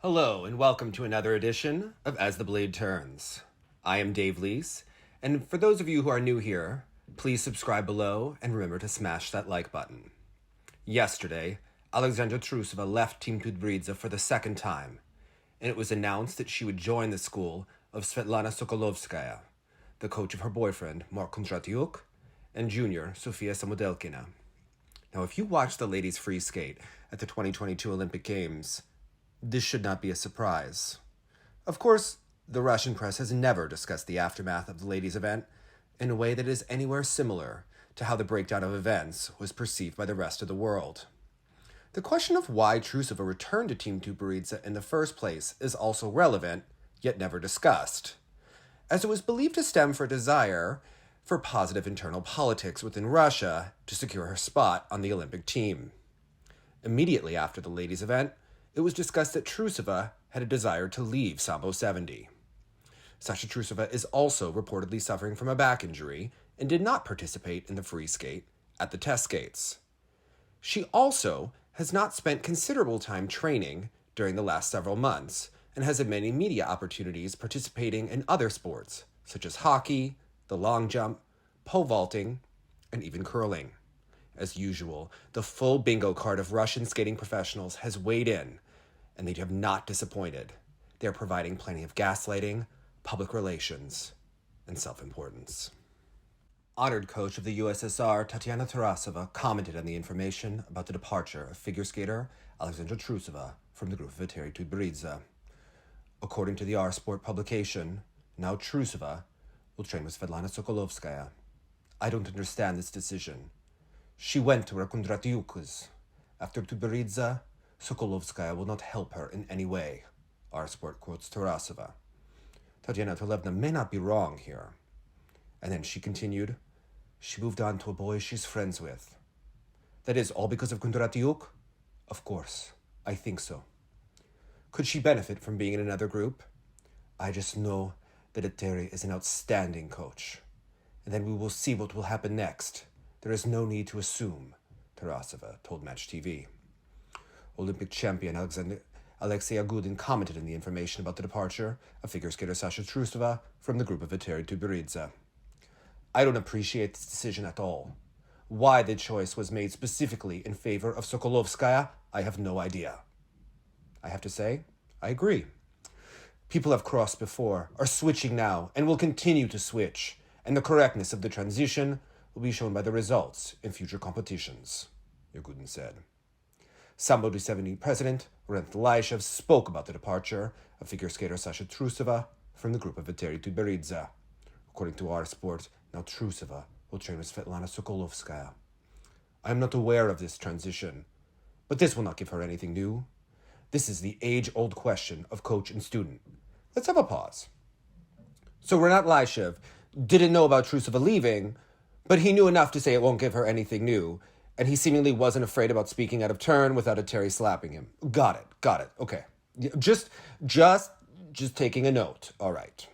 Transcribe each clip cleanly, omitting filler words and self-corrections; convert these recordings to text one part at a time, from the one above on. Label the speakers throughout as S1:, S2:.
S1: Hello, and welcome to another edition of As the Blade Turns. I am Dave Leese, and for those of you who are new here, please subscribe below and remember to smash that like button. Yesterday, Alexandra Trusova left Team Tutberidze for the second time, and it was announced that she would join the school of Svetlana Sokolovskaya, the coach of her boyfriend, Mark Kondratiuk, and junior, Sofia Samodelkina. Now, if you watched the ladies free skate at the 2022 Olympic Games, this should not be a surprise. Of course, the Russian press has never discussed the aftermath of the ladies' event in a way that is anywhere similar to how the breakdown of events was perceived by the rest of the world. The question of why Trusova returned to Team Tutberidze in the first place is also relevant, yet never discussed, as it was believed to stem from a desire for positive internal politics within Russia to secure her spot on the Olympic team. Immediately after the ladies' event, it was discussed that Trusova had a desire to leave Sambo 70. Sasha Trusova is also reportedly suffering from a back injury and did not participate in the free skate at the test skates. She also has not spent considerable time training during the last several months and has had many media opportunities participating in other sports, such as hockey, the long jump, pole vaulting, and even curling. As usual, the full bingo card of Russian skating professionals has weighed in, and they have not disappointed. They are providing plenty of gaslighting, public relations, and self-importance. Honored coach of the USSR, Svetlana Trusova, commented on the information about the departure of figure skater Alexandra Trusova from the group of Team Tutberidze. According to the R Sport publication, now Trusova will train with Svetlana Sokolovskaya. I don't understand this decision. She went to where Kondratiuk is. After Tutberidze, Sokolovskaya will not help her in any way, R Sport quotes Trusova. Tatiana Tolevna may not be wrong here. And then she continued, she moved on to a boy she's friends with. That is all because of Kondratiuk? Of course, I think so. Could she benefit from being in another group? I just know that Eteri is an outstanding coach. And then we will see what will happen next. There is no need to assume, Trusova told Match TV. Olympic champion Alexei Yagudin commented on the information about the departure of figure skater Sasha Trusova from the group of Team Tutberidze. I don't appreciate this decision at all. Why the choice was made specifically in favor of Sokolovskaya, I have no idea. I have to say, I agree. People have crossed before, are switching now, and will continue to switch, and the correctness of the transition will be shown by the results in future competitions, Yagudin said. Sambo 70 president Rent Laishev spoke about the departure of figure skater Sasha Trusova from the group of Team Tutberidze. According to our sport, now Trusova will train with Svetlana Sokolovskaya. I am not aware of this transition, but this will not give her anything new. This is the age-old question of coach and student. Let's have a pause. So Renat Laishev didn't know about Trusova leaving, but he knew enough to say it won't give her anything new, and he seemingly wasn't afraid about speaking out of turn without a Terry slapping him. Got it. Okay. Just taking a note. All right.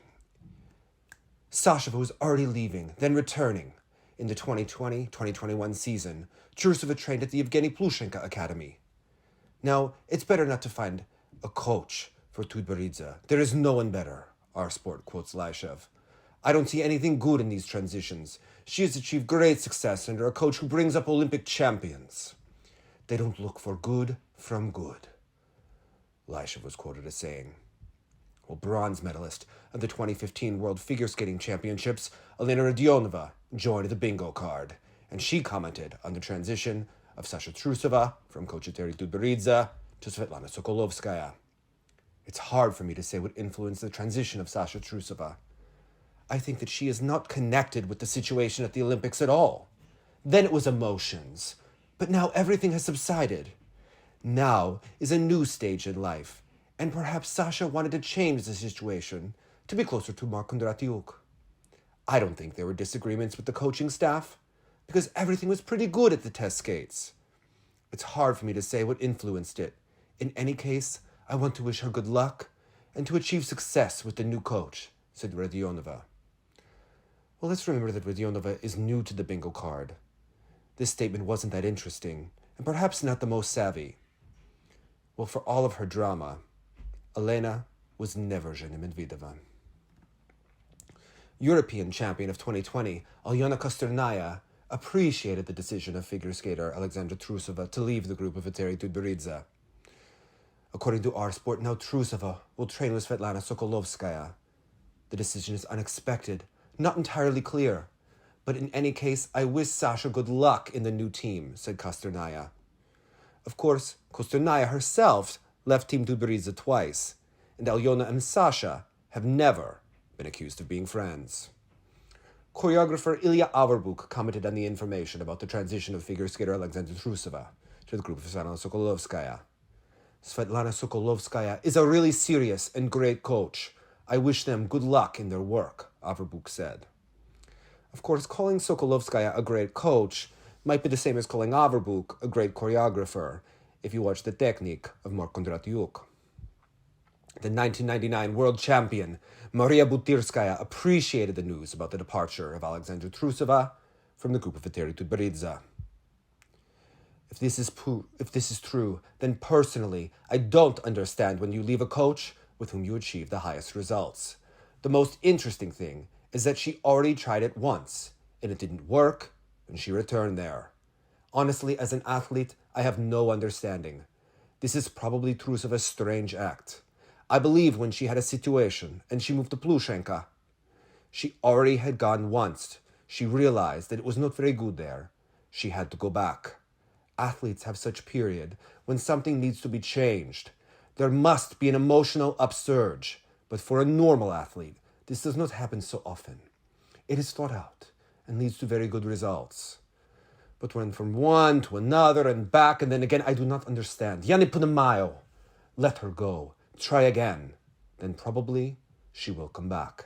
S1: Sasha was already leaving, then returning. In the 2020-2021 season, Trusova trained at the Evgeny Plushenko Academy. Now, it's better not to find a coach for Tutberidze. There is no one better, our sport quotes Laishev. I don't see anything good in these transitions. She has achieved great success under a coach who brings up Olympic champions. They don't look for good from good, Laishev was quoted as saying. Well, bronze medalist of the 2015 World Figure Skating Championships, Elena Rodionova, joined the bingo card, and she commented on the transition of Sasha Trusova from coach at Team Tutberidze to Svetlana Sokolovskaya. It's hard for me to say what influenced the transition of Sasha Trusova. I think that she is not connected with the situation at the Olympics at all. Then it was emotions, but now everything has subsided. Now is a new stage in life, and perhaps Sasha wanted to change the situation to be closer to Mark Kondratiuk. I don't think there were disagreements with the coaching staff, because everything was pretty good at the test skates. It's hard for me to say what influenced it. In any case, I want to wish her good luck and to achieve success with the new coach, said Rodionova. Well, let's remember that Rodionova is new to the bingo card. This statement wasn't that interesting, and perhaps not the most savvy. Well, for all of her drama, Elena was never Zhenya Medvedeva. European champion of 2020, Alyona Kosternaya, appreciated the decision of figure skater Alexandra Trusova to leave the group of Team Tutberidze. According to our sport, now Trusova will train with Svetlana Sokolovskaya. The decision is unexpected, not entirely clear. But in any case, I wish Sasha good luck in the new team, said Kosternaya. Of course, Kosternaya herself left Team Tutberidze twice, and Alyona and Sasha have never been accused of being friends. Choreographer Ilya Averbuk commented on the information about the transition of figure skater Alexandra Trusova to the group of Svetlana Sokolovskaya. Svetlana Sokolovskaya is a really serious and great coach. I wish them good luck in their work, Averbuk said. Of course, calling Sokolovskaya a great coach might be the same as calling Averbuk a great choreographer, if you watch the technique of Mark Kondratiuk. The 1999 world champion, Maria Butirskaya, appreciated the news about the departure of Alexandra Trusova from the group of Team Tutberidze. If this is true, then personally, I don't understand when you leave a coach with whom you achieve the highest results. The most interesting thing is that she already tried it once, and it didn't work, and she returned there. Honestly, as an athlete, I have no understanding. This is probably Trusova's strange act. I believe when she had a situation and she moved to Plushenka, she already had gone once. She realized that it was not very good there. She had to go back. Athletes have such period when something needs to be changed. There must be an emotional upsurge, but for a normal athlete, this does not happen so often. It is thought out and leads to very good results. But when from one to another and back and then again, I do not understand. Yani Punamayo, let her go. Try again. Then probably she will come back,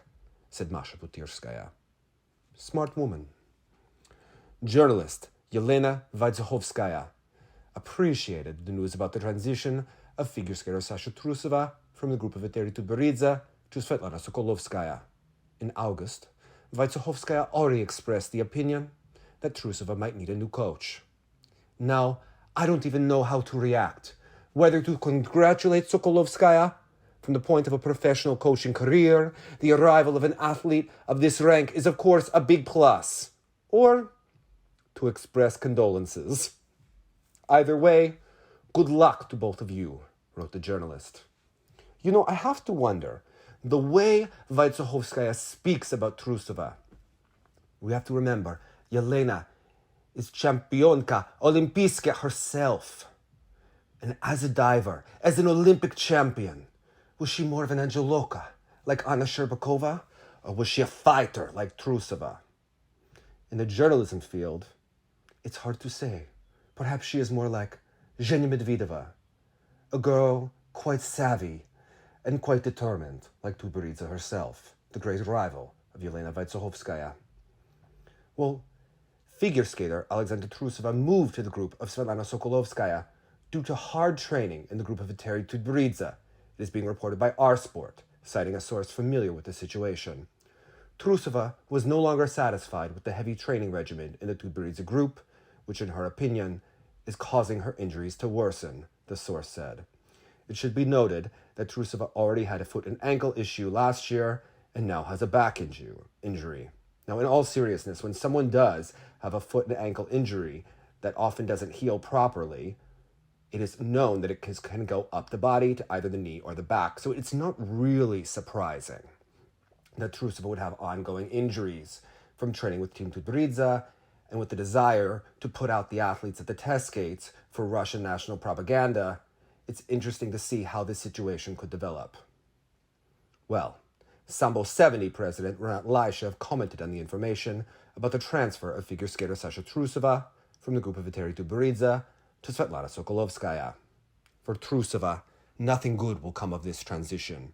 S1: said Masha Butirskaya. Smart woman. Journalist Yelena Vaidzachovskaya appreciated the news about the transition of figure skater Sasha Trusova from the group of Team Tutberidze to Svetlana Sokolovskaya. In August, Vaidzachovskaya already expressed the opinion that Trusova might need a new coach. Now, I don't even know how to react. Whether to congratulate Sokolovskaya from the point of a professional coaching career, the arrival of an athlete of this rank is of course a big plus, or to express condolences. Either way, good luck to both of you, wrote the journalist. You know, I have to wonder, the way Vaidzachovskaya speaks about Trusova. We have to remember, Yelena is championka olimpijska herself. And as a diver, as an Olympic champion, was she more of an Angeloka, like Anna Sherbakova, or was she a fighter like Trusova? In the journalism field, it's hard to say. Perhaps she is more like Zhenya Medvedeva, a girl quite savvy and quite determined, like Tutberidze herself, the great rival of Yelena Vaidzachovskaya. Well, figure skater Alexandra Trusova moved to the group of Svetlana Sokolovskaya due to hard training in the group of Team Tutberidze. It is being reported by our sport, citing a source familiar with the situation. Trusova was no longer satisfied with the heavy training regimen in the Tutberidze group, which in her opinion is causing her injuries to worsen, the source said. It should be noted that Trusova already had a foot and ankle issue last year and now has a back injury. Now, in all seriousness, when someone does have a foot and ankle injury that often doesn't heal properly, it is known that it can go up the body to either the knee or the back. So it's not really surprising that Trusova would have ongoing injuries from training with Team Tutberidze and with the desire to put out the athletes at the test gates for Russian national propaganda. It's interesting to see how this situation could develop. Well, Sambo 70 president Ronat Laishev commented on the information about the transfer of figure skater Sasha Trusova from the group of Team Tutberidze to Svetlana Sokolovskaya. For Trusova, nothing good will come of this transition.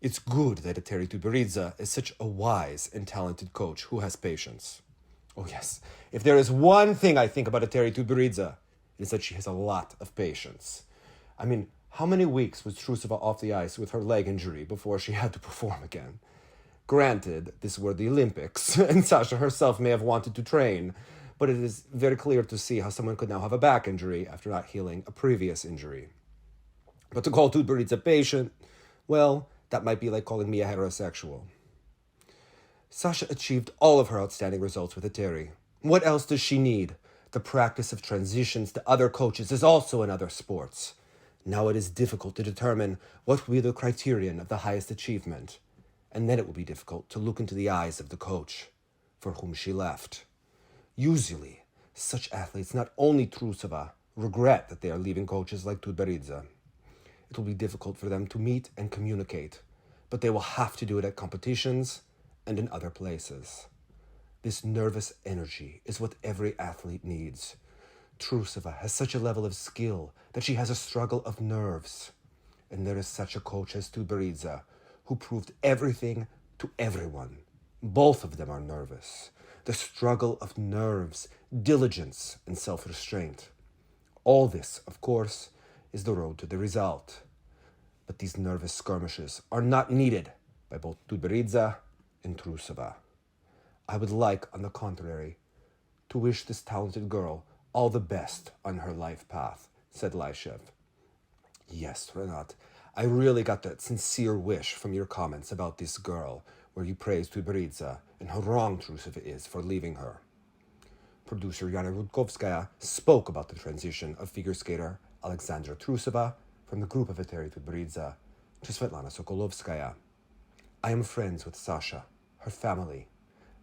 S1: It's good that Team Tutberidze is such a wise and talented coach who has patience. Oh yes, if there is one thing I think about Team Tutberidze, it is that she has a lot of patience. I mean, how many weeks was Trusova off the ice with her leg injury before she had to perform again? Granted, these were the Olympics, and Sasha herself may have wanted to train, but it is very clear to see how someone could now have a back injury after not healing a previous injury. But to call Tutberidze patient, well, that might be like calling me a heterosexual. Sasha achieved all of her outstanding results with Eteri. What else does she need? The practice of transitions to other coaches is also in other sports. Now it is difficult to determine what will be the criterion of the highest achievement. And then it will be difficult to look into the eyes of the coach for whom she left. Usually, such athletes, not only Trusova, regret that they are leaving coaches like Tutberidze. It will be difficult for them to meet and communicate, but they will have to do it at competitions and in other places. This nervous energy is what every athlete needs. Trusova has such a level of skill that she has a struggle of nerves. And there is such a coach as Tutberidze, who proved everything to everyone. Both of them are nervous. The struggle of nerves, diligence, and self-restraint. All this, of course, is the road to the result. But these nervous skirmishes are not needed by both Tutberidze and Trusova. I would like, on the contrary, to wish this talented girl all the best on her life path, said Lyshev. Yes, Renat, I really got that sincere wish from your comments about this girl, where you praised Tutberidze and how wrong Trusova is for leaving her. Producer Yana Rudkovskaya spoke about the transition of figure skater Alexandra Trusova from the group of Eteri Tutberidze to Svetlana Sokolovskaya. I am friends with Sasha, her family.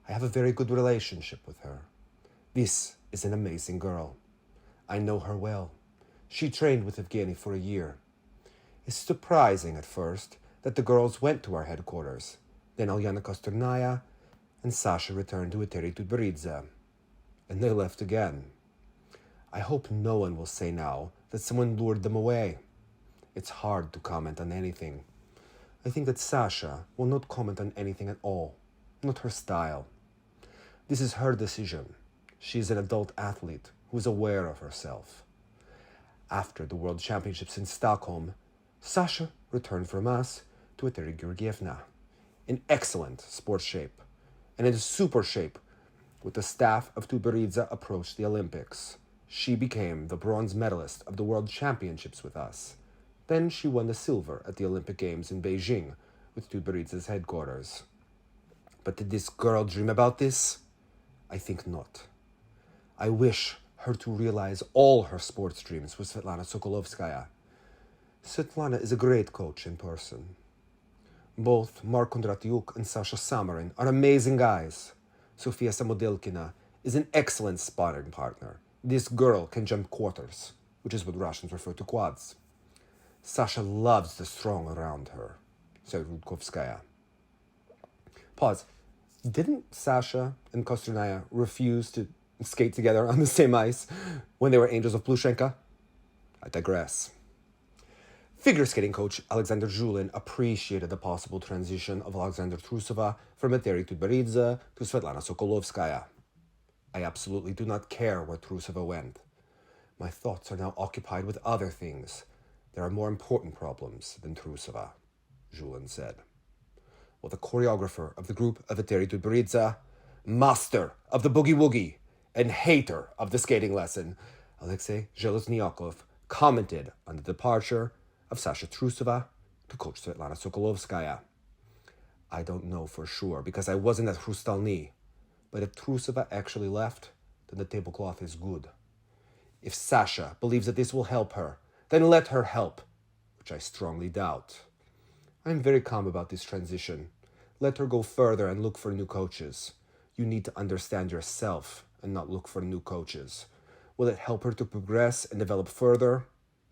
S1: I have a very good relationship with her. This is an amazing girl. I know her well. She trained with Evgeny for a year. It's surprising at first that the girls went to our headquarters. Then Alyana Kosternaya and Sasha returned to Eteri Tutberidze. And they left again. I hope no one will say now that someone lured them away. It's hard to comment on anything. I think that Sasha will not comment on anything at all. Not her style. This is her decision. She is an adult athlete who is aware of herself. After the World Championships in Stockholm, Sasha returned from us to Eteri Georgievna, in excellent sports shape, and in super shape with the staff of Tutberidze approached the Olympics. She became the bronze medalist of the World Championships with us. Then she won the silver at the Olympic Games in Beijing with Tutberidze's headquarters. But did this girl dream about this? I think not. I wish her to realize all her sports dreams with Svetlana Sokolovskaya. Svetlana is a great coach in person. Both Mark Kondratiuk and Sasha Samarin are amazing guys. Sofia Samodelkina is an excellent sparring partner. This girl can jump quarters, which is what Russians refer to quads. Sasha loves the strong around her, said Rudkovskaya. Pause. Didn't Sasha and Kosternaya refuse to skate together on the same ice when they were Angels of Plushenka? I digress. Figure skating coach Alexander Julin appreciated the possible transition of Alexandra Trusova from Eteri Tutberidze to Svetlana Sokolovskaya. I absolutely do not care where Trusova went. My thoughts are now occupied with other things. There are more important problems than Trusova, Julin said. Well, the choreographer of the group of Eteri Tutberidze, master of the boogie-woogie, and hater of the skating lesson, Alexei Zheleznyakov, commented on the departure of Sasha Trusova to coach Svetlana Sokolovskaya. I don't know for sure because I wasn't at Hrustalny, but if Trusova actually left, then the tablecloth is good. If Sasha believes that this will help her, then let her help, which I strongly doubt. I'm very calm about this transition. Let her go further and look for new coaches. You need to understand yourself and not look for new coaches. Will it help her to progress and develop further?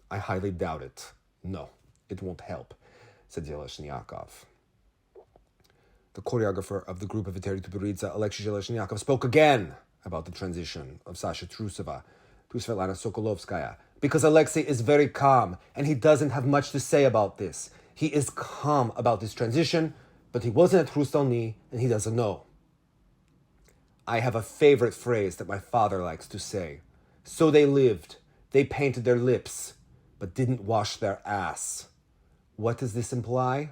S1: I highly doubt it. No, it won't help, said Zheleznyakov. The choreographer of the group of Eteri Tutberidze, Alexei Zheleznyakov, spoke again about the transition of Sasha Trusova to Svetlana Sokolovskaya, because Alexei is very calm and he doesn't have much to say about this. He is calm about this transition, but he wasn't at Hrustalny and he doesn't know. I have a favorite phrase that my father likes to say. So they lived, they painted their lips, but didn't wash their ass. What does this imply?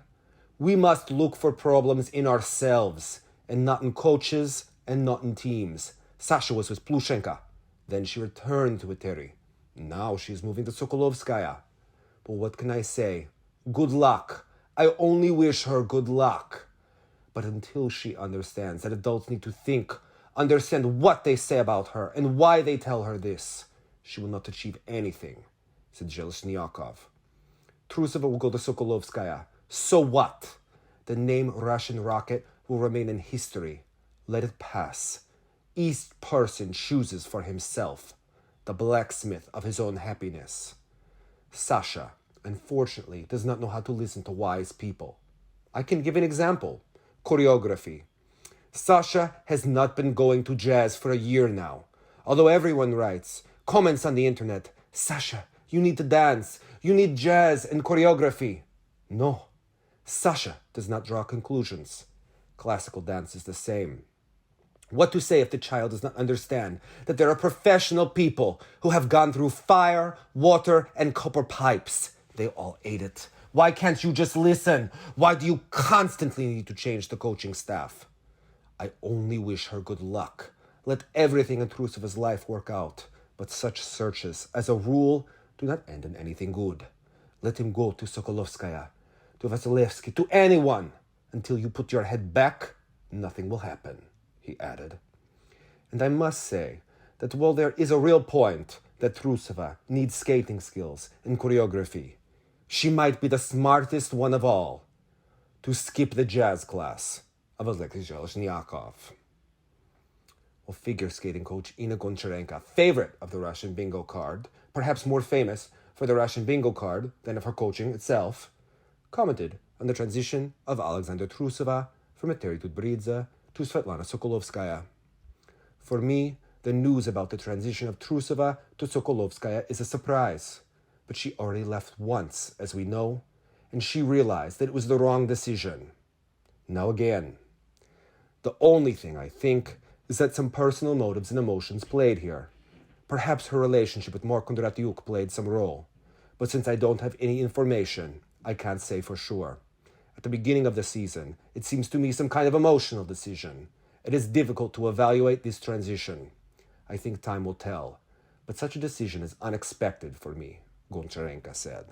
S1: We must look for problems in ourselves, and not in coaches and not in teams. Sasha was with Plushenka. Then she returned to Eteri. Now she's moving to Sokolovskaya. But what can I say? Good luck. I only wish her good luck. But until she understands that adults need to think, understand what they say about her and why they tell her this, she will not achieve anything, said Zheleznyakov. Trusova will go to Sokolovskaya. So what? The name Russian rocket will remain in history. Let it pass. Each person chooses for himself, the blacksmith of his own happiness. Sasha, unfortunately, does not know how to listen to wise people. I can give an example. Choreography. Sasha has not been going to jazz for a year now. Although everyone writes, comments on the internet, Sasha, you need to dance. You need jazz and choreography. No. Sasha does not draw conclusions. Classical dance is the same. What to say if the child does not understand that there are professional people who have gone through fire, water, and copper pipes? They all ate it. Why can't you just listen? Why do you constantly need to change the coaching staff? I only wish her good luck. Let everything in Trusova's life work out. But such searches, as a rule, do not end in anything good. Let him go to Sokolovskaya, to Vasilevsky, to anyone. Until you put your head back, nothing will happen, he added. And I must say that while there is a real point that Trusova needs skating skills and choreography, she might be the smartest one of all to skip the jazz class of Alexei Zheleznyakov. Well, figure skating coach Ina Goncharenko, favorite of the Russian bingo card, perhaps more famous for the Russian bingo card than of her coaching itself, commented on the transition of Alexandra Trusova from Team Tutberidze to Svetlana Sokolovskaya. For me, the news about the transition of Trusova to Sokolovskaya is a surprise, but she already left once, as we know, and she realized that it was the wrong decision. Now again. The only thing I think is that some personal motives and emotions played here. Perhaps her relationship with Mark Kondratiuk played some role, but since I don't have any information, I can't say for sure. At the beginning of the season, it seems to me some kind of emotional decision. It is difficult to evaluate this transition. I think time will tell, but such a decision is unexpected for me, Goncharenko said.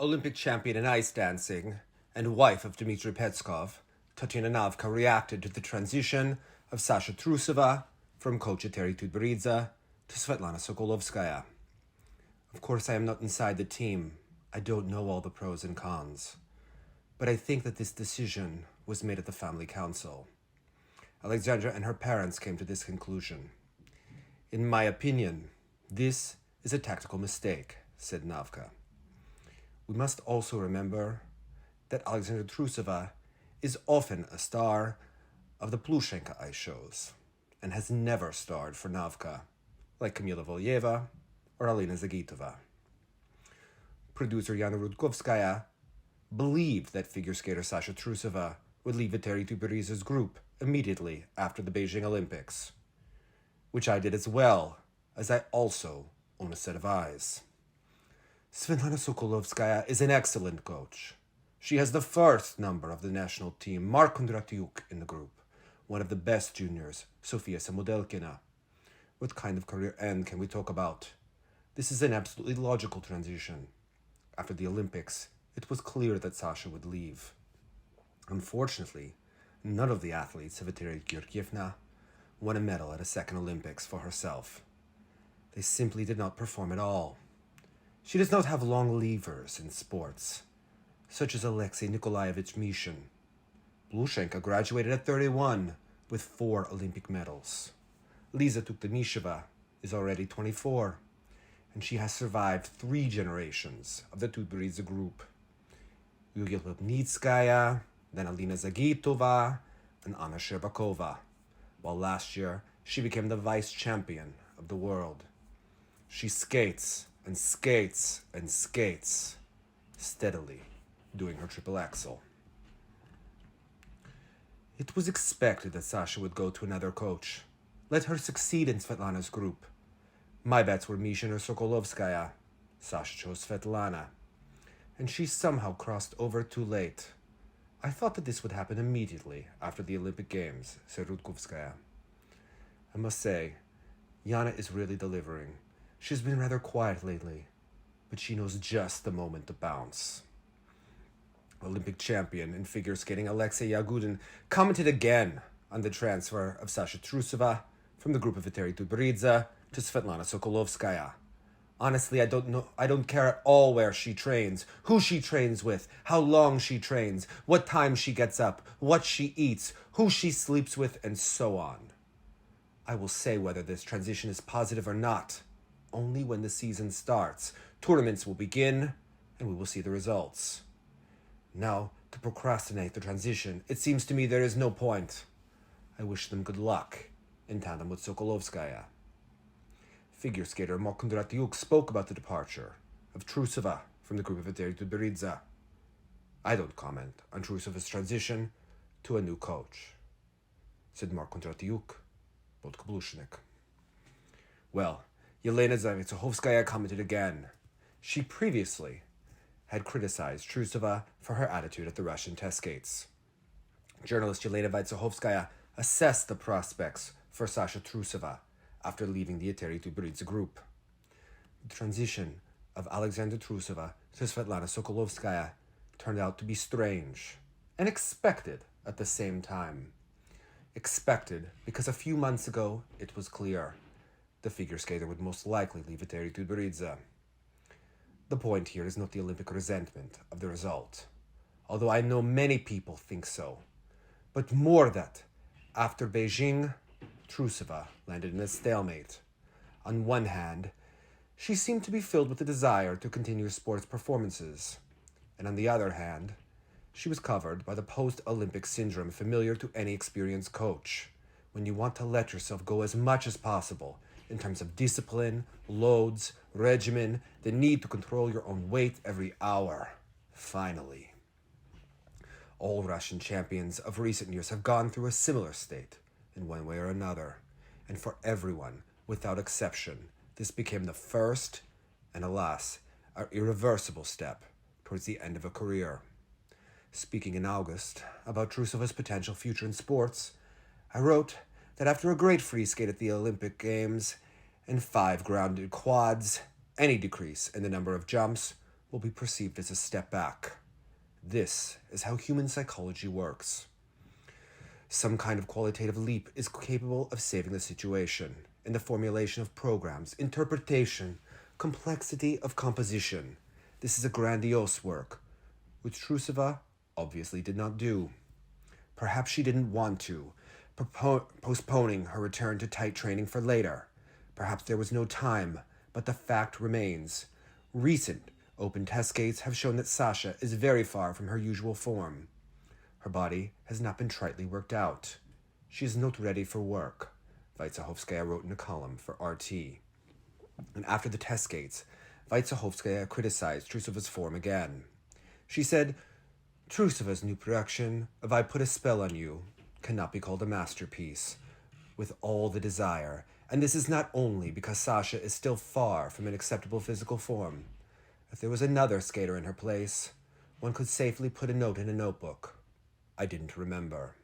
S1: Olympic champion in ice dancing and wife of Dmitry Petskov, Tatiana Navka reacted to the transition of Sasha Trusova from coach at Team Tutberidze to Svetlana Sokolovskaya. Of course, I am not inside the team. I don't know all the pros and cons. But I think that this decision was made at the family council. Alexandra and her parents came to this conclusion. In my opinion, this is a tactical mistake, said Navka. We must also remember that Alexandra Trusova is often a star of the Plushenka ice shows and has never starred for Navka, like Kamila Volyeva or Alina Zagitova. Producer Yana Rudkovskaya believed that figure skater Sasha Trusova would leave Team Tutberidze's group immediately after the Beijing Olympics, which I did as well, as I also own a set of eyes. Svetlana Sokolovskaya is an excellent coach. She has the first number of the national team, Mark Kondratiuk, in the group, one of the best juniors, Sofia Samodelkina. What kind of career end can we talk about? This is an absolutely logical transition. After the Olympics, it was clear that Sasha would leave. Unfortunately, none of the athletes of Evgenia Georgievna won a medal at a second Olympics for herself. They simply did not perform at all. She does not have long levers in sports, such as Alexei Nikolaevich Mishin. Plushenka graduated at 31 with 4 Olympic medals. Liza Tuktamisheva is already 24, and she has survived 3 generations of the Tutberidze group. Yulia Lipnitskaya, then Alina Zagitova, and Anna Sherbakova, while last year she became the vice champion of the world. She skates and skates and skates, steadily doing her triple axel. It was expected that Sasha would go to another coach. Let her succeed in Svetlana's group. My bets were Mishin or Sokolovskaya. Sasha chose Svetlana, and she somehow crossed over too late. I thought that this would happen immediately after the Olympic Games, said Rudkovskaya. I must say, Yana is really delivering. She's been rather quiet lately. but she knows just the moment to bounce. Olympic champion in figure skating Alexei Yagudin commented again on the transfer of Sasha Trusova from the group of Team Tutberidze to Svetlana Sokolovskaya. Honestly, I don't care at all where she trains, who she trains with, how long she trains, what time she gets up, what she eats, who she sleeps with, and so on. I will say whether this transition is positive or not only when the season starts. Tournaments will begin, and we will see the results. Now, to procrastinate the transition, it seems to me there is no point. I wish them good luck in tandem with Sokolovskaya. Figure skater Mark Kondratiuk spoke about the departure of Trusova from the group of Team Tutberidze. I don't comment on Trusova's transition to a new coach, said Mark Kondratiuk, Podkablushnik. Well, Yelena Zavetsohovskaya commented again. She previously had criticized Trusova for her attitude at the Russian test skates. Journalist Yelena Zavetsohovskaya assessed the prospects for Sasha Trusova after leaving the Team Tutberidze group. The transition of Alexandra Trusova to Svetlana Sokolovskaya turned out to be strange and expected at the same time. Expected because a few months ago it was clear the figure skater would most likely leave Team Tutberidze. The point here is not the Olympic resentment of the result, although I know many people think so, but more that after Beijing, Trusova landed in a stalemate. On one hand, she seemed to be filled with a desire to continue sports performances, and on the other hand, she was covered by the post-Olympic syndrome familiar to any experienced coach, when you want to let yourself go as much as possible in terms of discipline, loads, regimen, the need to control your own weight every hour. Finally. All Russian champions of recent years have gone through a similar state, in one way or another, and for everyone, without exception, this became the first, and alas, an irreversible step towards the end of a career. Speaking in August about Trusova's potential future in sports, I wrote that after a great free skate at the Olympic Games and 5 grounded quads, any decrease in the number of jumps will be perceived as a step back. This is how human psychology works. Some kind of qualitative leap is capable of saving the situation in the formulation of programs, interpretation, complexity of composition. This is a grandiose work, which Trusova obviously did not do. Perhaps she didn't want to, postponing her return to tight training for later. Perhaps there was no time, but the fact remains. Recent open test skates have shown that Sasha is very far from her usual form. Her body has not been tritely worked out. She is not ready for work, Zavetsohovskaya wrote in a column for RT. And after the test skates, Zavetsohovskaya criticized Trusova's form again. She said, Trusova's new production of I Put a Spell on You cannot be called a masterpiece, with all the desire, and this is not only because Sasha is still far from an acceptable physical form. If there was another skater in her place, one could safely put a note in a notebook. I didn't remember.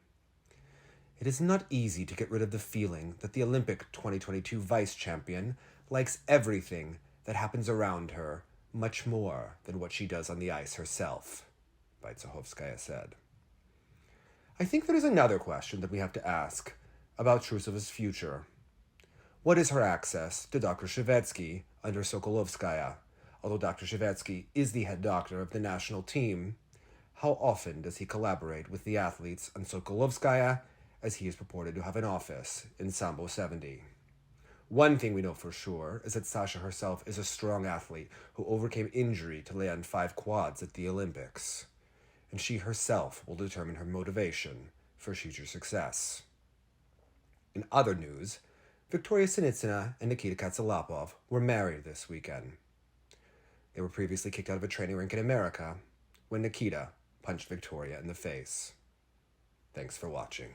S1: It is not easy to get rid of the feeling that the Olympic 2022 vice champion likes everything that happens around her much more than what she does on the ice herself, Zavetsohovskaya said. I think there is another question that we have to ask about Trusova's future. What is her access to Dr. Shevetsky under Sokolovskaya? Although Dr. Shevetsky is the head doctor of the national team, how often does he collaborate with the athletes on Sokolovskaya, as he is purported to have an office in Sambo 70? One thing we know for sure is that Sasha herself is a strong athlete who overcame injury to land 5 quads at the Olympics, and she herself will determine her motivation for future success. In other news, Victoria Sinitsina and Nikita Katsalapov were married this weekend. They were previously kicked out of a training rink in America when Nikita punched Victoria in the face. Thanks for watching.